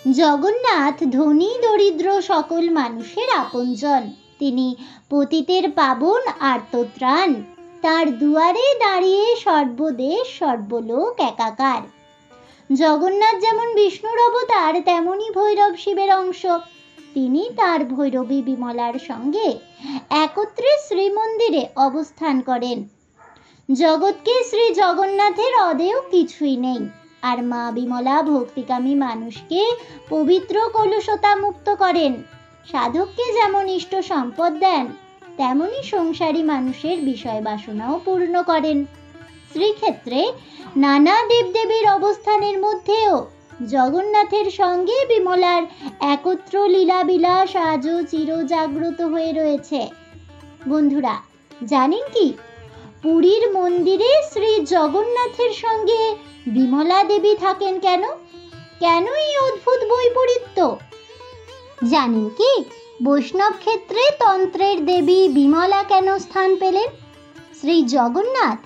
জগন্নাথ ধনী দরিদ্র সকল মানুষের আপনজন। তিনি পতিতের পাবন আর্তত্রাণ। তার দুয়ারে দাঁড়িয়ে সর্বদেশ সর্বলোক একাকার। জগন্নাথ যেমন বিষ্ণুর অবতার, তেমনি ভৈরব শিবের অংশ। তিনি তার ভৈরবী বিমলার সঙ্গে একত্রে শ্রীমন্দিরে অবস্থান করেন। জগৎকে শ্রী জগন্নাথের অদেয় কিছুই নেই। আর মা বিমলা ভক্তিকামী মানুষকে পবিত্র কলুষতা মুক্ত করেন। সাধককে যেমন ইষ্ট সম্পদ দেন, তেমনি সংসারী মানুষের বিষয় বাসনাও পূর্ণ করেন। শ্রীক্ষেত্রে নানা দেবদেবীর অবস্থানের মধ্যেও জগন্নাথের সঙ্গে বিমলার একত্র লীলাবিলাস আজও চিরজাগ্রত হয়ে রয়েছে। বন্ধুরা, জানেন কি পুরীর মন্দিরে শ্রী জগন্নাথের সঙ্গে বিমলা দেবী থাকেন কেন? কেন এই অদ্ভুত বৈপরীত্য? জানেন কি বৈষ্ণব ক্ষেত্রে তন্ত্রের দেবী বিমলা কেন স্থান পেলেন? শ্রী জগন্নাথ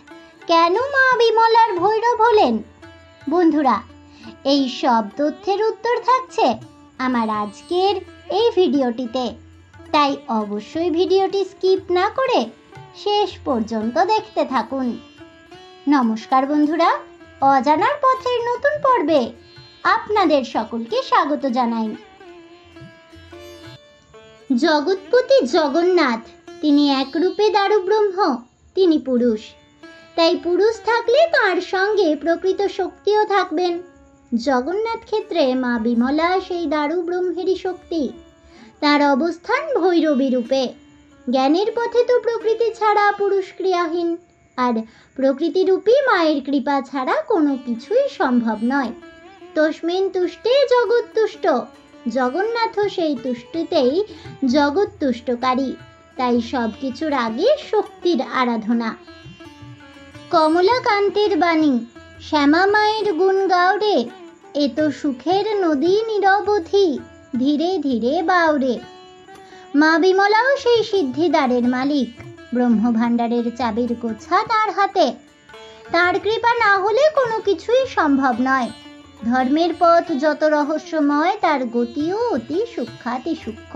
কেন মা বিমলার ভৈরব হলেন? বন্ধুরা, এই সব তথ্যের উত্তর থাকছে আমার আজকের এই ভিডিওটিতে। তাই অবশ্যই ভিডিওটি স্কিপ না করে শেষ পর্যন্ত দেখতে থাকুন। নমস্কার বন্ধুরা, অজানার পথের নতুন পর্বে আপনাদের সকলকে স্বাগত জানাই। জগৎপতি জগন্নাথ, তিনি একরূপে দারুব্রহ্ম, তিনি পুরুষ। তাই পুরুষ থাকলে তার সঙ্গে প্রকৃত শক্তিও থাকবেন। জগন্নাথ ক্ষেত্রে মা বিমলা সেই দারুব্রহ্মেরই শক্তি। তার অবস্থান ভৈরবী রূপে। জ্ঞানের পথে তো প্রকৃতি ছাড়া পুরুষ ক্রিয়াহীন, আর প্রকৃতিরূপী মায়ের কৃপা ছাড়া কোনো কিছুই সম্ভব নয়। তস্মিন তুষ্টে জগৎ তুষ্ট। জগন্নাথও সেই তুষ্টিতেই জগৎ তুষ্টকারী। তাই সব কিছুর আগে শক্তির আরাধনা। কমলাকান্তের বাণী, শ্যামা মায়ের গুণ গাও রে, এ তো সুখের নদী নিরবধি, ধীরে ধীরে বাউরে। মা বিমলাও সেই সিদ্ধিদ্বারের মালিক। ব্রহ্মভাণ্ডারের চাবির গোছা তার হাতে। তার কৃপা না হলে কোনো কিছুই সম্ভব নয়। ধর্মের পথ যত রহস্যময়, তার গতিও অতি সূক্ষ্মাতি সূক্ষ্ম।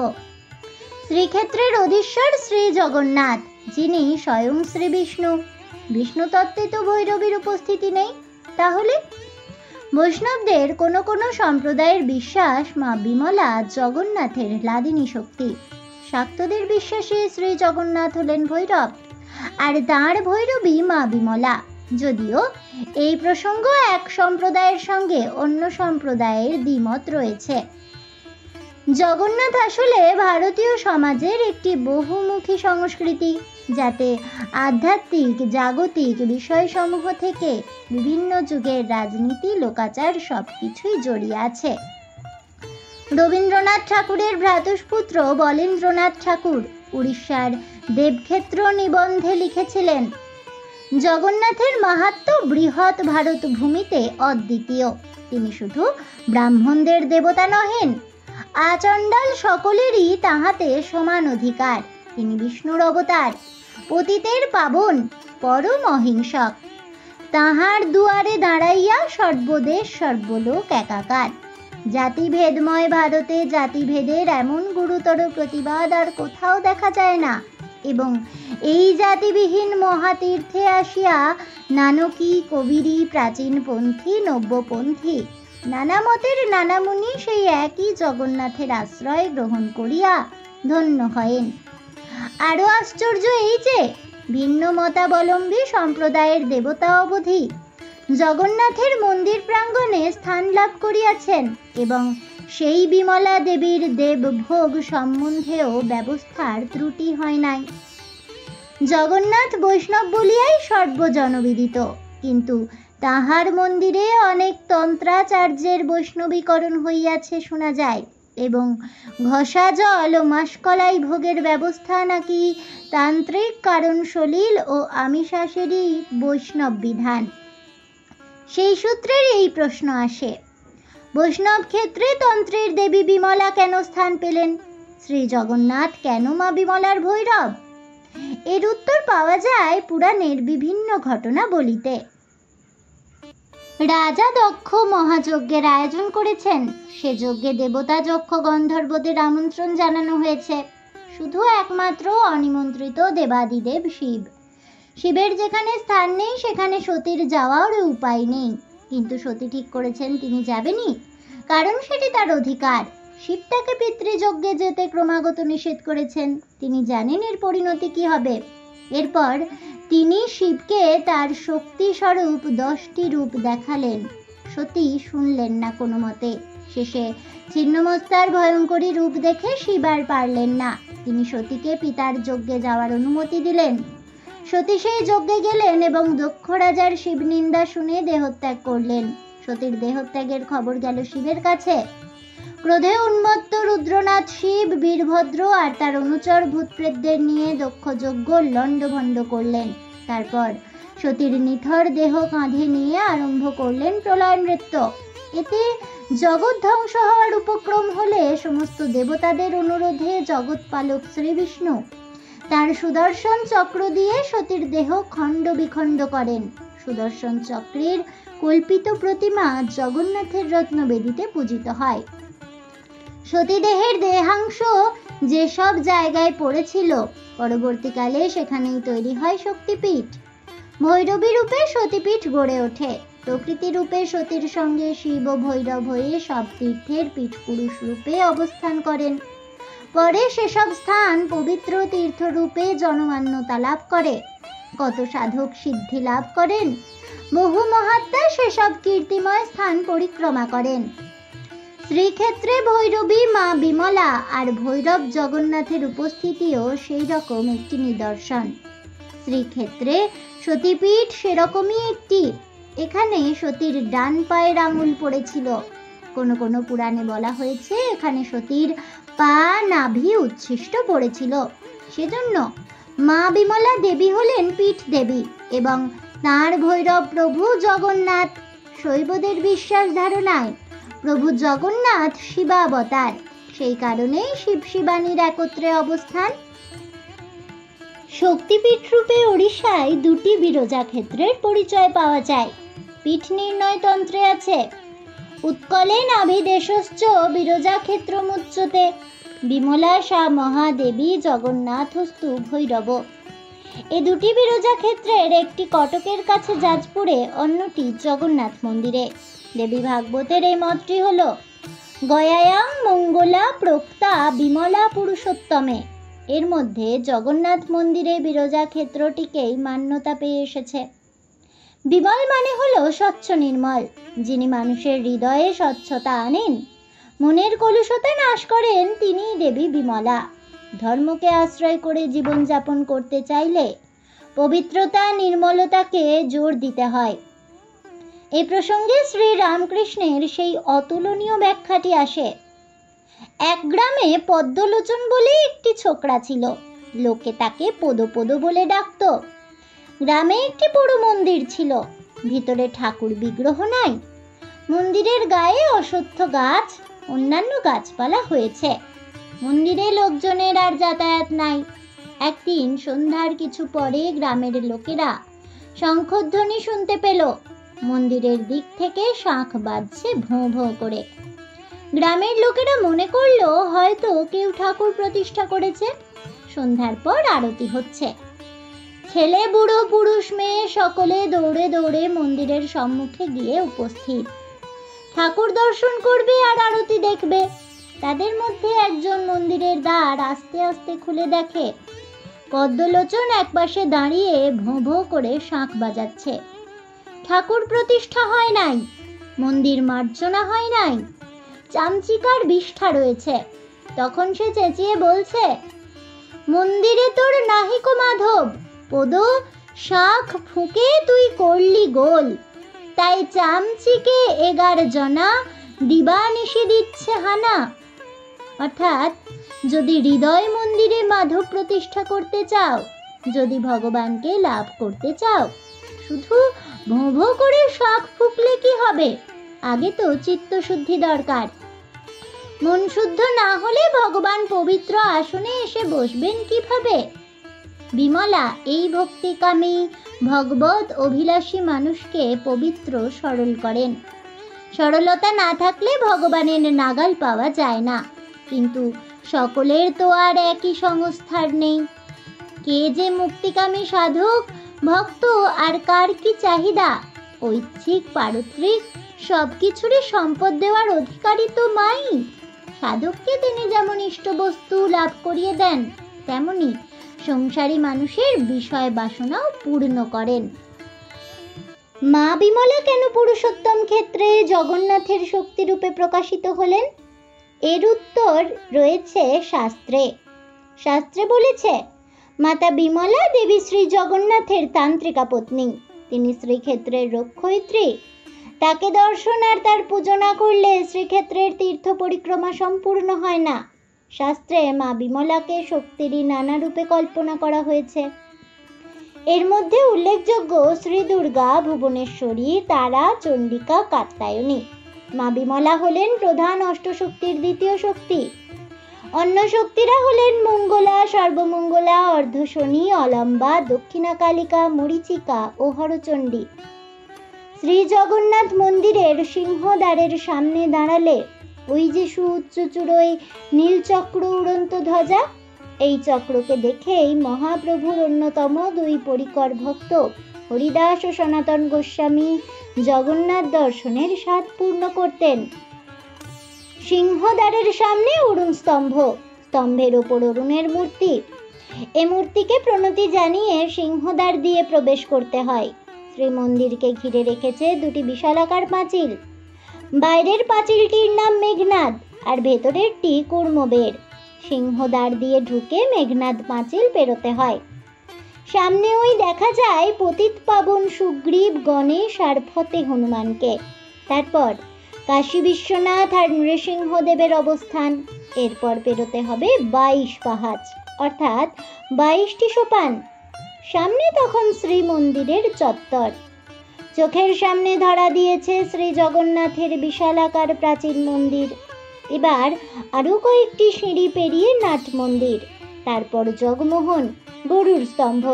শ্রীক্ষেত্রের অধীশ্বর শ্রী জগন্নাথ, যিনি স্বয়ং শ্রী বিষ্ণু। বিষ্ণু তত্ত্বে তো ভৈরবীর উপস্থিতি নেই। তাহলে বৈষ্ণবদের কোনো কোনো সম্প্রদায়ের বিশ্বাস মা বিমলা জগন্নাথের লাদিনী শক্তি। শাক্তদের বিশ্বাসে শ্রী জগন্নাথ হলেন ভৈরব, আর তাঁর ভৈরবী মা বিমলা। যদিও এই প্রসঙ্গ এক সম্প্রদায়ের সঙ্গে অন্য সম্প্রদায়ের দ্বিমত রয়েছে। জগন্নাথ আসলে ভারতীয় সমাজের একটি বহুমুখী সংস্কৃতি, যাতে আধ্যাত্মিক জাগতিক বিষয়সমূহ থেকে বিভিন্ন যুগের রাজনীতি লোকাচার সবকিছুই জড়িয়ে আছে। রবীন্দ্রনাথ ঠাকুরের ভ্রাতুষ্পুত্র বলেন্দ্রনাথ ঠাকুর উড়িষ্যার দেবক্ষেত্র নিবন্ধে লিখেছিলেন, জগন্নাথের মাহাত্ম্য বৃহৎ ভারত ভূমিতে অদ্বিতীয়। তিনি শুধু ব্রাহ্মণদের দেবতা নহেন, আচণ্ডাল সকলেরই তাহাতে সমান অধিকার। তিনি বিষ্ণুর অবতার, পতিতের পাবন, পরম অহিংসক। তাহার দুয়ারে দাঁড়াইয়া সর্বদেশ সর্বলোক একাকার। জাতিভেদময় ভারতে জাতিভেদের এমন গুরুতর প্রতিবাদ আর কোথাও দেখা যায় না। এবং এই জাতিবিহীন মহাতীর্থে আসিয়া নানকী কবিরি প্রাচীনপন্থী নব্যপন্থী নানা মতের নানা মুনি সেই একই জগন্নাথের আশ্রয় গ্রহণ করিয়া ধন্য হয়েন। আরও আশ্চর্য এই যে ভিন্ন মতাবলম্বী সম্প্রদায়ের দেবতা অবধি জগন্নাথের মন্দির প্রাঙ্গণে স্থান লাভ করিয়াছেন, এবং সেই বিমলা দেবীর দেবভোগ সম্বন্ধেও ব্যবস্থার ত্রুটি হয় নাই। জগন্নাথ বৈষ্ণব বলিয়াই সর্বজনবিদিত, কিন্তু তাহার মন্দিরে অনেক তন্ত্রাচার্যের বৈষ্ণবীকরণ হইয়াছে শোনা যায়, এবং ঘষা জল ও মাসকলাই ভোগের ব্যবস্থা নাকি তান্ত্রিক কারণ সলিল ও আমিষাসেরই বৈষ্ণব বিধান। সেই সূত্রের এই প্রশ্ন আসে, বৈষ্ণব ক্ষেত্রে তন্ত্রের দেবী বিমলা কেন স্থান পেলেন? শ্রী জগন্নাথ কেন মা বিমলার ভৈরব? এর উত্তর পাওয়া যায় পুরাণের বিভিন্ন ঘটনা বলিতে। রাজা দক্ষ মহাযজ্ঞের আয়োজন করেছেন। সে যজ্ঞে দেবতা, যক্ষ, গন্ধর্বদের আমন্ত্রণ জানানো হয়েছে। শুধু একমাত্র অনিমন্ত্রিত দেবাদিদেব শিব। শিবের যেখানে স্থান নেই সেখানে সতীর যাওয়ার উপায় নেই, কিন্তু সতী ঠিক করেছেন তিনি যাবেনই, কারণ সেটি তার অধিকার। শিব তাকে পিতৃযজ্ঞে যেতে ক্রমাগত নিষেধ করেছেন। তিনি জানেন এর পরিণতি কি হবে। এরপর তিনি শিবকে তার শক্তি স্বরূপ 10টি রূপ দেখালেন। সতী শুনলেন না কোনো মতে। শেষে ছিন্নমস্তার ভয়ঙ্করী রূপ দেখে শিব আর পারলেন না। তিনি সতীকে পিতার যজ্ঞে যাওয়ার অনুমতি দিলেন। সতী সেই যজ্ঞে গেলেন এবং দক্ষ রাজার শিব নিন্দা শুনে দেহত্যাগ করলেন। সতীর দেহত্যাগের খবর গেল শিবের কাছে। ক্রোধে উন্মত্ত রুদ্রনাথ শিব, বীরভদ্র আর তার অনুচর ভূতপ্রেতদের নিয়ে দক্ষ যজ্ঞ লণ্ডভণ্ড করলেন। তারপর সতীর নিথর দেহ কাঁধে নিয়ে আরম্ভ করলেন প্রলয় নৃত্য। এতে জগৎ ধ্বংস হওয়ার উপক্রম হলে সমস্ত দেবতাদের অনুরোধে জগৎপালক শ্রী বিষ্ণু তার সুদর্শন চক্র দিয়ে সতীর দেহ খণ্ড বিখণ্ড করেন। সুদর্শন চক্রের কল্পিত প্রতিমা জগন্নাথের রত্নবেদিতে পূজিত হয়। সতীদেহের দেহাংশ যেসব জায়গায় পড়েছিল, পরবর্তীকালে সেখানেই তৈরি হয় শক্তিপীঠ। ভৈরবী রূপে সতীপীঠ গড়ে ওঠে। প্রকৃতি রূপে সতীর সঙ্গে শিব ও ভৈরব হয়ে সব তীর্থের পীঠপুরুষ রূপে অবস্থান করেন। পরে সেসব স্থান পবিত্র তীর্থরূপে জনমান্যতা লাভ করে। কত সাধক সিদ্ধি লাভ করেন। বহু মহাত্মা সেসব কীর্তিময় স্থান পরিক্রমা করেন। শ্রীক্ষেত্রে ভৈরবী মা বিমলা আর ভৈরব জগন্নাথের উপস্থিতিও সেই রকম একটি নিদর্শন। শ্রীক্ষেত্রে সতীপীঠ সেরকমই একটি। এখানে সতীর ডান পায়ের আঙুল পড়েছিল। কোনো কোনো পুরাণে বলা হয়েছে এখানে সতীর পা নাভি উচ্ছিষ্ট পড়েছিল। সেজন্য মা বিমলা দেবী হলেন পীঠ দেবী এবং তাঁর ভৈরব প্রভু জগন্নাথ। শৈবদের বিশ্বাস ধারণায় প্রভু জগন্নাথ শিবাবতার। সেই কারণেই শিব শিবানীর একত্রে অবস্থান। শক্তিপীঠ রূপে ওড়িশায় 2টি বিরজা ক্ষেত্রের পরিচয় পাওয়া যায়। পীঠ নির্ণয় তন্ত্রে আছে, উৎকলে নাভিদেশশ্চ বিরজা ক্ষেত্রমুচ্যতে বিমলা সা মহাদেবী জগন্নাথস্তু ভৈরব। এই 2টি বিরজা ক্ষেত্রের একটি কটকের কাছে যাজপুরে, অন্যটি জগন্নাথ মন্দিরে। দেবী ভাগবতের এই মতটি হল গয়ায়াং মঙ্গলা প্রক্তা বিমলা পুরুষোত্তমে। এর মধ্যে জগন্নাথ মন্দিরে বিরজা ক্ষেত্রটিকেই মান্যতা পেয়ে এসেছে। বিমল মানে হলো স্বচ্ছ নির্মল। যিনি মানুষের হৃদয়ে স্বচ্ছতা আনেন, মনের কলুষতা নাশ করেন, তিনিই দেবী বিমলা। ধর্মকে আশ্রয় করে জীবনযাপন করতে চাইলে পবিত্রতা, নির্মলতাকে জোর দিতে হয়। এই প্রসঙ্গে শ্রী রামকৃষ্ণের সেই অতুলনীয় ব্যাখ্যাটি আসে। এক গ্রামে পদ্মলোচন বলে একটি ছোকরা ছিল। লোকে তাকে পদপদ বলে ডাকত। গ্রামে একটি বড় মন্দির ছিল। ভিতরে ঠাকুর বিগ্রহ নাই। মন্দিরের গায়ে অশ্বত্থ গাছ, অন্যান্য গাছপালা হয়েছে। মন্দিরে লোকজনের আর যাতায়াত নাই। একদিন সন্ধ্যার কিছু পরে গ্রামের লোকেরা শঙ্খধ্বনি শুনতে পেল। মন্দিরের দিক থেকে শাঁখ বাজছে ভোঁ ভোঁ করে। গ্রামের লোকেরা মনে করলো হয়তো কেউ ঠাকুর প্রতিষ্ঠা করেছে। সন্ধ্যার পর আরতি হচ্ছে। ছেলে, বুড়ো, পুরুষ, মেয়ে সকলে দৌড়ে দৌড়ে মন্দিরের সম্মুখে গিয়ে উপস্থিত। ঠাকুর দর্শন করবে আর আরতি দেখবে। তাদের মধ্যে একজন মন্দিরের দ্বার আস্তে আস্তে খুলে দেখে পদ্মলোচন একপাশে দাঁড়িয়ে ভোঁ ভোঁ করে শাঁখ বাজাচ্ছে। ঠাকুর প্রতিষ্ঠা হয় নাই, মন্দির মার্জনা হয় নাই, চামচিকার বিষ্ঠা রয়েছে। তখন সে চেঁচিয়ে বলছে, মন্দিরে তোর নাহিকো মাধব, পদ শাঁখ ফুঁকে তুই করলি গোল, তাই চামচিকে 11 জনা দিবানিশি দিচ্ছে হানা। অর্থাৎ যদি হৃদয় মন্দিরে মাধব প্রতিষ্ঠা করতে চাও, যদি ভগবানকে লাভ করতে চাও, শুধু ভোঁ ভোঁ করে শাঁখ ফুঁকলে কি হবে? আগে তো চিত্তশুদ্ধি দরকার। মন শুদ্ধ না হলে ভগবান পবিত্র আসনে এসে বসবেন কিভাবে? বিমলা এই ভক্তিকামী ভগবত অভিলাষী মানুষকে পবিত্র সরল করেন। সরলতা না থাকলে ভগবানের নাগাল পাওয়া যায় না, কিন্তু সকলের তো আর একই সংস্থার নেই। কে যে মুক্তিকামী সাধক ভক্ত আর কার কি চাহিদা, ঐচ্ছিক পারত্রিক সব কিছুরই সম্পদ দেওয়ার অধিকারী তো মাই। সাধককে তিনি যেমন ইষ্টবস্তু লাভ করিয়ে দেন, তেমনি সংসারী মানুষের বিষয় বাসনাও পূর্ণ করেন। মা বিমলা কেন পুরুষোত্তম ক্ষেত্রে জগন্নাথের শক্তিরূপে প্রকাশিত হলেন? এর উত্তর রয়েছে শাস্ত্রে। শাস্ত্রে বলেছে, মাতা বিমলা দেবী শ্রী জগন্নাথের তান্ত্রিকা পত্নী। তিনি শ্রীক্ষেত্রের রক্ষয়িত্রী। তাকে দর্শন আর তার পূজা না করলে শ্রীক্ষেত্রের তীর্থ পরিক্রমা সম্পূর্ণ হয় না। শাস্ত্রে মা বিমলাকে শক্তিরই নানা রূপে কল্পনা করা হয়েছে। এর মধ্যে উল্লেখযোগ্য শ্রী দুর্গা, ভুবনেশ্বরী, তারা, চণ্ডিকা, কাত্যায়নী। মা বিমলা হলেন প্রধান অষ্টশক্তির দ্বিতীয় শক্তি। অন্য শক্তিরা হলেন মঙ্গলা, সর্বমঙ্গলা, অর্ধশনী, অলম্বা, দক্ষিণা কালিকা, মরীচিকা ও হরচণ্ডী। শ্রী জগন্নাথ মন্দিরের সিংহদ্বারের সামনে দাঁড়ালে ওই যে সুউচ্চ চূড়োয় নীলচক্র উড়ন্ত ধ্বজা, এই চক্রকে দেখেই মহাপ্রভুর অন্যতম দুই পরিকর ভক্ত হরিদাস ও সনাতন গোস্বামী জগন্নাথ দর্শনের স্বাদ পূর্ণ করতেন। সিংহদ্বারের সামনে অরুণ স্তম্ভ, স্তম্ভের ওপর অরুণের মূর্তি। এ মূর্তিকে প্রণতি জানিয়ে সিংহদ্বার দিয়ে প্রবেশ করতে হয়। শ্রীমন্দিরকে ঘিরে রেখেছে দুটি বিশালাকার পাঁচিল। বাইরের পাঁচিলটির নাম মেঘনাদ আর ভেতরেরটি কুর্মবের। সিংহদ্বার দিয়ে ঢুকে মেঘনাদ পাঁচিল পেরোতে হয়। সামনে ওই দেখা যায় পতিত পাবন সুগ্রীব, গণেশ আর ফতে হনুমানকে। তারপর কাশী বিশ্বনাথ আর নৃসিংহদেবের অবস্থান। এরপর পেরোতে হবে 22 পাহাচ, অর্থাৎ 22টি সোপান। সামনে তখন শ্রীমন্দিরের চত্বর। চোখের সামনে ধরা দিয়েছে শ্রী জগন্নাথের বিশালাকার প্রাচীন মন্দির। এবার আরো কয়েকটি সিঁড়ি পেরিয়ে নাট মন্দির, তারপর জগমোহন, গরুর স্তম্ভ।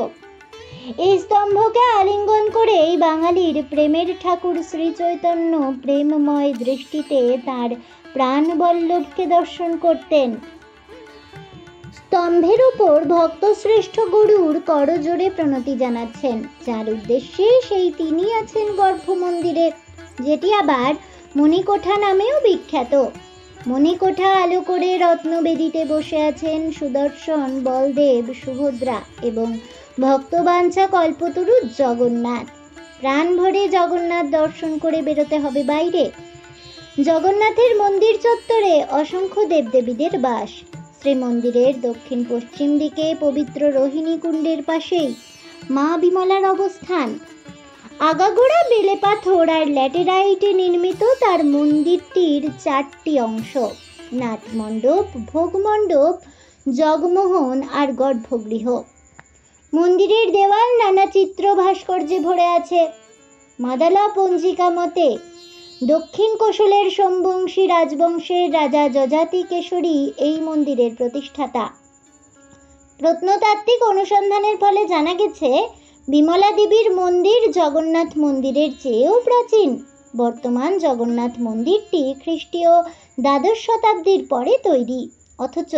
এই স্তম্ভকে আলিঙ্গন করেই বাঙালির প্রেমের ঠাকুর শ্রী চৈতন্য প্রেমময় দৃষ্টিতে তার প্রাণবল্লভকে দর্শন করতেন। স্তম্ভের উপর ভক্তশ্রেষ্ঠ গরুর করজোড়ে প্রণতি জানাচ্ছেন, যার উদ্দেশ্যে সেই তিনি আছেন গর্ভমন্দিরে, যেটি আবার মণিকোঠা নামেও বিখ্যাত। মণিকোঠা আলো করে রত্নবেদিতে বসে আছেন সুদর্শন, বলদেব, সুভদ্রা এবং ভক্তবাঞ্ছা কল্পতরু জগন্নাথ। প্রাণ ভরে জগন্নাথ দর্শন করে বেরোতে হবে বাইরে। জগন্নাথের মন্দির চত্বরে অসংখ্য দেবদেবীদের বাস। শ্রীমন্দিরের দক্ষিণ পশ্চিম দিকে পবিত্র রোহিণী কুণ্ডের পাশেই মা বিমলার অবস্থান। আগাগোড়া বেলে পাথর আর ল্যাটেরাইটে নির্মিত তার মন্দিরটির 4টি অংশ: নাটমণ্ডপ, ভোগমণ্ডপ, জগমোহন আর গর্ভগৃহ। মন্দিরের দেওয়াল নানা চিত্র ভাস্কর্যে ভরে আছে। মাদালা পঞ্জিকা মতে দক্ষিণ কোশলের সোমবংশী রাজবংশের রাজা যযাতি কেশরী এই মন্দিরের প্রতিষ্ঠাতা। প্রত্নতাত্ত্বিক অনুসন্ধানের ফলে জানা গেছে বিমলা দেবীর মন্দির জগন্নাথ মন্দিরের চেয়েও প্রাচীন। বর্তমান জগন্নাথ মন্দিরটি খ্রিস্টীয় দ্বাদশ শতাব্দীর পরে তৈরি, অথচ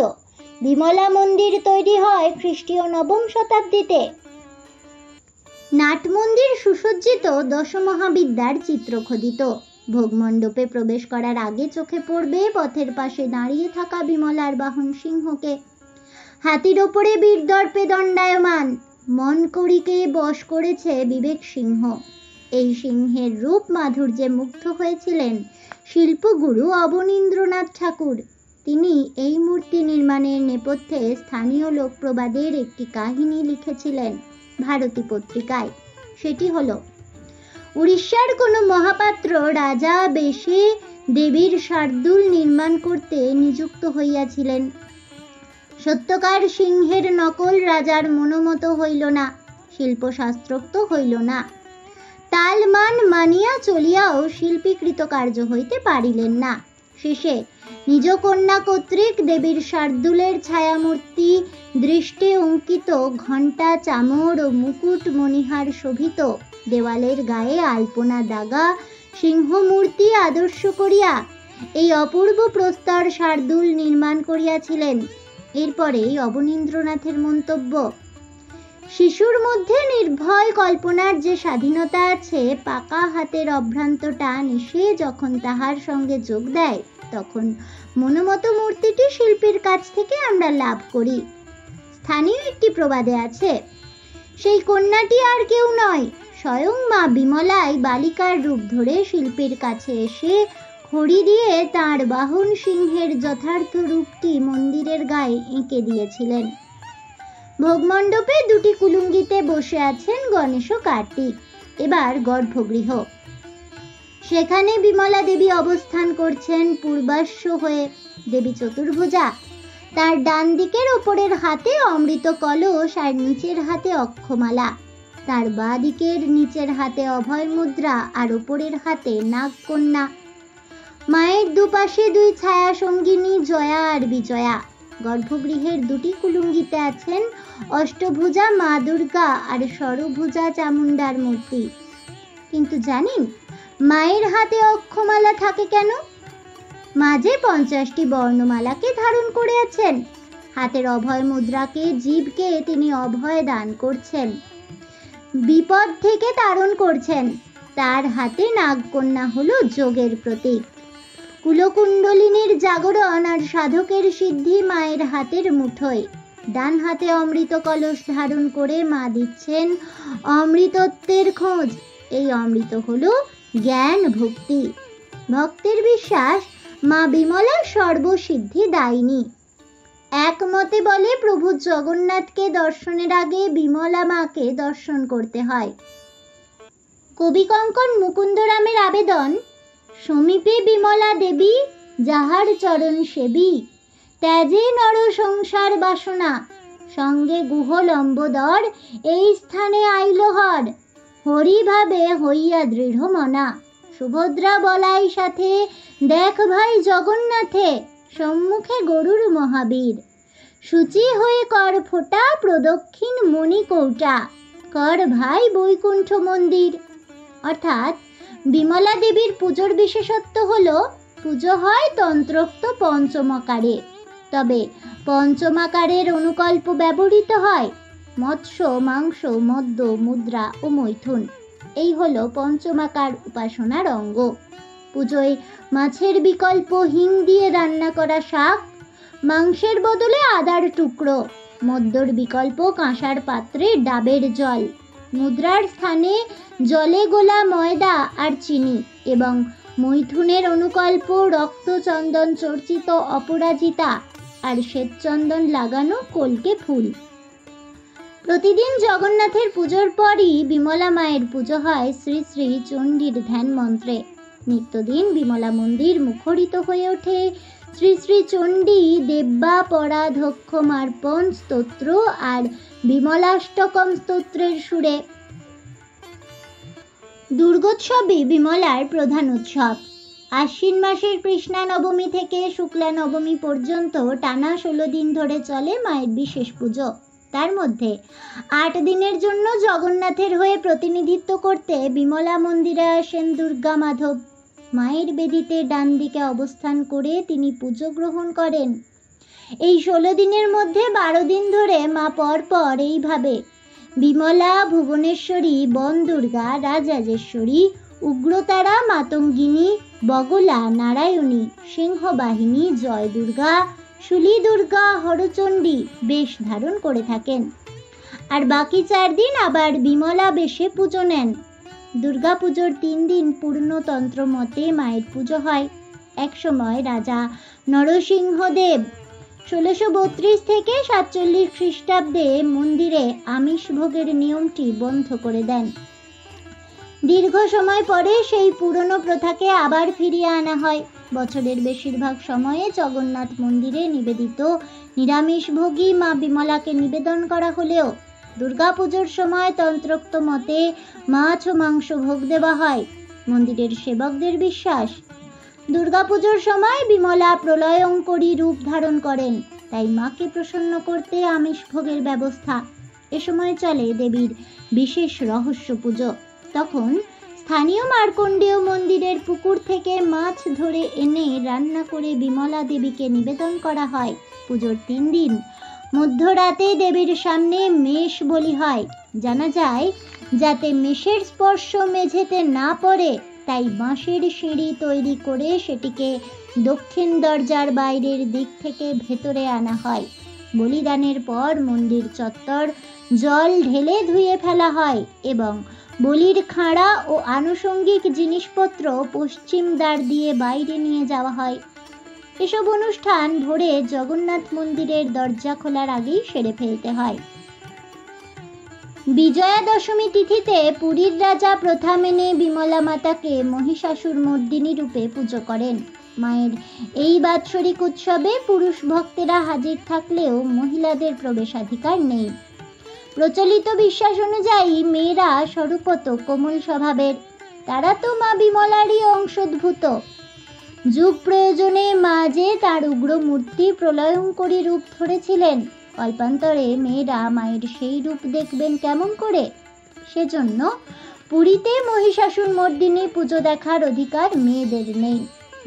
বিমলা মন্দির তৈরি হয় খ্রিস্টীয় 9ম শতাব্দীতে। নাট মন্দির সুসজ্জিত দশমহাবিদ্যার চিত্রখোদিত। ভোগমণ্ডপে প্রবেশ করার আগে চোখে পড়বে পথের পাশে দাঁড়িয়ে থাকা বিমলার বাহন সিংহকে। হাতির ওপরে বীরদর্পে দণ্ডায়মান মনকড়িকে বশ করেছে বিবেক সিংহ। এই সিংহের রূপ মাধুর্যে মুগ্ধ হয়েছিলেন শিল্পগুরু অবনীন্দ্রনাথ ঠাকুর। তিনি এই মূর্তি নির্মাণের নেপথ্যে স্থানীয় লোকপ্রবাদের একটি কাহিনী লিখেছিলেন ভারতী পত্রিকায়। সেটি হলো, উড়িষ্যার কোনো মহাপাত্র রাজা বেশে দেবীর শার্দুল নির্মাণ করতে নিযুক্ত হইয়াছিলেন। সত্যকার সিংহের নকল রাজার মনোমত হইল না, শিল্পশাস্ত্রোক্ত হইল না। তালমান মানিয়া চলিয়াও শিল্পীকৃত কার্য হইতে পারিলেন না। শেষে নিজ কন্যা কর্তৃক দেবীর শার্দুলের ছায়ামূর্তি দৃষ্টে অঙ্কিত ঘণ্টা, চামর ও মুকুট মণিহার শোভিত দেওয়ালের গায়ে আলপনা দাগা সিংহমূর্তি আদর্শ করিয়া এই অপূর্ব প্রস্তর শার্দুল নির্মাণ করিয়াছিলেন। এরপরেই অবনীন্দ্রনাথের মন্তব্য: শিশুর মধ্যে নির্ভয় কল্পনার যে স্বাধীনতা আছে, পাকা হাতের অভ্রান্ত টান এসে যখন তাহার সঙ্গে যোগ দেয়, তখন মনোমত মূর্তিটি শিল্পীর কাছ থেকে আমরা লাভ করি। স্থানীয় একটি প্রবাদে আছে, সেই কন্যাটি আর কেউ নয়, স্বয়ং মা বিমলাই বালিকার রূপ ধরে শিল্পীর কাছে এসে খড়ি দিয়ে তাঁর বাহন সিংহের যথার্থ রূপটি মন্দিরের গায়ে এঁকে দিয়েছিলেন। ভোগমণ্ডপে দুটি কুলুঙ্গিতে বসে আছেন গণেশ ও কার্তিক। এবার গর্ভগৃহ। সেখানে বিমলা দেবী অবস্থান করছেন পূর্বাশ্ব হয়ে। দেবী চতুর্ভুজা, তার ডান দিকের ওপরের হাতে অমৃত কলস আর নিচের হাতে অক্ষমালা, তার বাঁ দিকের নিচের হাতে অভয় মুদ্রা আর ওপরের হাতে নাগকন্যা। মায়ের দুপাশে দুই ছায়া সঙ্গিনী জয়া আর বিজয়া। গর্ভগৃহের দুটি কুলুঙ্গিতে আছেন অষ্টভুজা মা দুর্গা আর ষড়ভুজা চামুণ্ডার মূর্তি। কিন্তু জানেন মায়ের হাতে অক্ষমালা থাকে কেন? মাঝে 50টি বর্ণমালাকে ধারণ করে আছেন। হাতের অভয় মুদ্রাকে, জীবকে তিনি অভয় দান করছেন, বিপদ থেকে তারণ করছেন। তার হাতে নাগকন্যা হলো যোগের প্রতীক। কুলকুণ্ডলিনীর জাগরণ আর সাধকের সিদ্ধি মায়ের হাতের মুঠোয়। ডান হাতে অমৃত কলস ধারণ করে মা দিচ্ছেন অমৃতত্বের খোঁজ। এই অমৃত হলো জ্ঞান ভক্তি। ভক্তের বিশ্বাস মা বিমলা সর্বসিদ্ধি দায়িনী। একমতে বলে প্রভু জগন্নাথকে দর্শনের আগে বিমলা মাকে দর্শন করতে হয়। কবি কঙ্কন মুকুন্দরামের আবেদন: সমীপে বিমলা দেবী, যাহার চরণ সেবী, ত্যাজে নর সংসার বাসনা, সঙ্গে গুহ লম্বোদর, এই স্থানে আইল হর, হরি ভাবে হইয়া দৃঢ় মনা। সুভদ্রা বলাই সাথে, দেখ ভাই জগন্নাথে, সম্মুখে গরুর মহাবীর, সূচি হয়ে কর ফোঁটা, প্রদক্ষিণ মণি কৌটা, কর ভাই বৈকুণ্ঠ মন্দির। অর্থাৎ বিমলা দেবীর পুজোর বিশেষত্ব হলো পুজো হয় তন্ত্রোক্ত পঞ্চমাকারে, তবে পঞ্চমাকারের অনুকল্প ব্যবহৃত হয় মৎস্য, মাংস, মদ্য, মুদ্রা ও মৈথুন। এই হলো পঞ্চমাকার উপাসনার অঙ্গ। পুজোয় মাছের বিকল্প হিং দিয়ে রান্না করা শাক, মাংসের বদলে আদার টুকরো, মদ্যর বিকল্প কাঁসার পাত্রে ডাবের জল, মুদ্রার স্থানে জলে গোলা ময়দা আর চিনি, এবং মৈথুনের অনুকল্প রক্তচন্দন চর্চিত অপরাজিতা আর শ্বেতচন্দন লাগানো কলকে ফুল। প্রতিদিন জগন্নাথের পুজোর পরই বিমলা মায়ের পুজো হয় শ্রী শ্রী চণ্ডীর ধ্যান মন্ত্রে। নিত্যদিন বিমলা মন্দির মুখরিত হয়ে ওঠে শ্রী শ্রী চণ্ডী দেব্যা পরাধক্ষ মার্পণ স্তোত্র আর বিমলাষ্টকম স্তোত্রের সুরে। দুর্গোৎসবই বিমলার প্রধান উৎসব। আশ্বিন মাসের কৃষ্ণা নবমী থেকে শুক্লা নবমী পর্যন্ত টানা 16 দিন ধরে চলে মায়ের বিশেষ পুজো। তার মধ্যে 8 দিনের জন্য জগন্নাথের হয়ে প্রতিনিধিত্ব করতে বিমলা মন্দিরে আসেন দুর্গা মাধব। মায়ের বেদিতে ডান দিকে অবস্থান করে তিনি পুজো গ্রহণ করেন। এই 16 দিনের মধ্যে 12 দিন ধরে মা পরপর এইভাবে বিমলা, ভুবনেশ্বরী, বন দুর্গা, রাজরাজেশ্বরী, উগ্রতারা, মাতঙ্গিনী, বগলা, নারায়ণী, সিংহবাহিনী, জয় দুর্গা, শুলি দুর্গা, হরচণ্ডী বেশ ধারণ করে থাকেন। আর বাকি 4 দিন আবার বিমলা বেশে পুজো নেন। দুর্গা পুজোর 3 দিন পূর্ণতন্ত্র মতে মায়ের পুজো হয়। একসময় রাজা নরসিংহদেব 1632 থেকে 47 খ্রিস্টাব্দে মন্দিরে আমিষ ভোগের নিয়মটি বন্ধ করে দেন। দীর্ঘ সময় পরে সেই পুরনো প্রথাকে আবার ফিরিয়ে আনা হয়। বছরের বেশিরভাগ সময়ে জগন্নাথ মন্দিরে নিবেদিত নিরামিষভোগী মা বিমলাকে নিবেদন করা হলেও দুর্গাপুজোর সময় তন্ত্রোক্ত মতে মাছ ও মাংস ভোগ দেওয়া হয়। মন্দিরের সেবকদের বিশ্বাস, দুর্গাপুজোর সময় বিমলা প্রলয়ঙ্করী রূপ ধারণ করেন, তাই মাকে প্রসন্ন করতে আমিষ ভোগের ব্যবস্থা। এ সময় চলে দেবীর বিশেষ রহস্য পুজো। তখন স্থানীয় মার্কণ্ডেয় মন্দিরের পুকুর থেকে মাছ ধরে এনে রান্না করে বিমলা দেবীকে নিবেদন করা হয়। পুজোর 3 দিন মধ্যরাতে দেবীর সামনে মেষ বলি হয়। জানা যায়, যাতে মেষের স্পর্শ মেঝেতে না পড়ে, তাই বাঁশের সিঁড়ি তৈরি করে সেটিকে দক্ষিণ দরজার বাইরের দিক থেকে ভেতরে আনা হয়। বলিদানের পর মন্দির চত্বর জল ঢেলে ধুয়ে ফেলা হয় এবং বলির খাঁড়া ও আনুষঙ্গিক জিনিসপত্র পশ্চিম দ্বার দিয়ে বাইরে নিয়ে যাওয়া হয়। এসব অনুষ্ঠান ভোরে জগন্নাথ মন্দিরের দরজা খোলার আগেই সেরে ফেলতে হয়। বিজয়া দশমী তিথিতে পুরীর রাজা প্রথা মেনে বিমলা মাতাকে মহিষাসুর মর্দিনী রূপে পুজো করেন। মায়ের এই বাৎসরিক উৎসবে পুরুষ ভক্তেরা হাজির থাকলেও মহিলাদের প্রবেশাধিকার নেই। প্রচলিত বিশ্বাস অনুযায়ী মেয়েরা স্বরূপত কোমল স্বভাবের, তারা তো মা বিমলারই অংশোদ্ভূত। যুগ প্রয়োজনে মা যে তার উগ্র মূর্তি প্রলয়ঙ্করী রূপ ধরেছিলেন, কল্পান্তরে মেয়েরা মায়ের সেই রূপ দেখবেন কেমন করে? সেজন্য পুরীতে মহিষাসুর মর্দিনী পুজো দেখার অধিকার মেয়েদের নেই।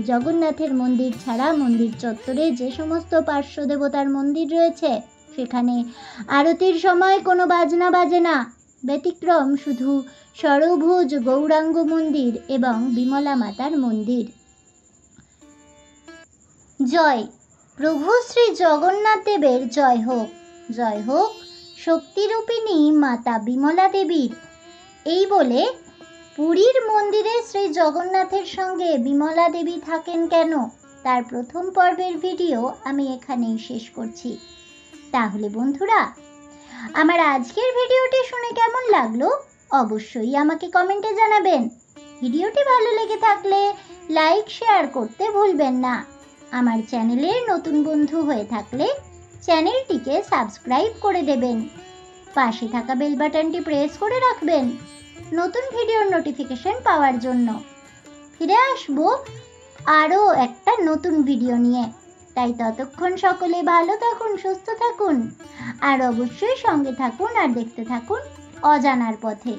জগন্নাথের মন্দির ছাড়া মন্দির চত্বরে যে সমস্ত পার্শ্ব দেবতার মন্দির রয়েছে, সেখানে আরতির সময় কোনো বাজনা বাজে না। ব্যতিক্রম শুধু ষড়ভুজ গৌরাঙ্গ মন্দির এবং বিমলা মাতার মন্দির। জয় প্রভু শ্রী জগন্নাথ দেবের জয় হোক। জয় হোক শক্তিরূপিণী মাতা বিমলা দেবীর। এই বলে পুরীর মন্দিরে শ্রী জগন্নাথের সঙ্গে বিমলা দেবী থাকেন কেন, তার প্রথম পর্বের ভিডিও আমি এখানেই শেষ করছি। তাহলে বন্ধুরা, আমার আজকের ভিডিওটি শুনে কেমন লাগলো অবশ্যই আমাকে কমেন্টে জানাবেন। ভিডিওটি ভালো লেগে থাকলে লাইক শেয়ার করতে ভুলবেন না। আমার চ্যানেলের নতুন বন্ধু হয়ে থাকলে চ্যানেলটিকে সাবস্ক্রাইব করে দেবেন। পাশে থাকা বেল বাটনটি প্রেস করে রাখবেন নতুন ভিডিওর নোটিফিকেশন পাওয়ার জন্য। ফিরে আসবো আরও একটা নতুন ভিডিও নিয়ে। তাই ততক্ষণ সকলে ভালো থাকুন, সুস্থ থাকুন, আর অবশ্যই সঙ্গে থাকুন আর দেখতে থাকুন অজানার পথে।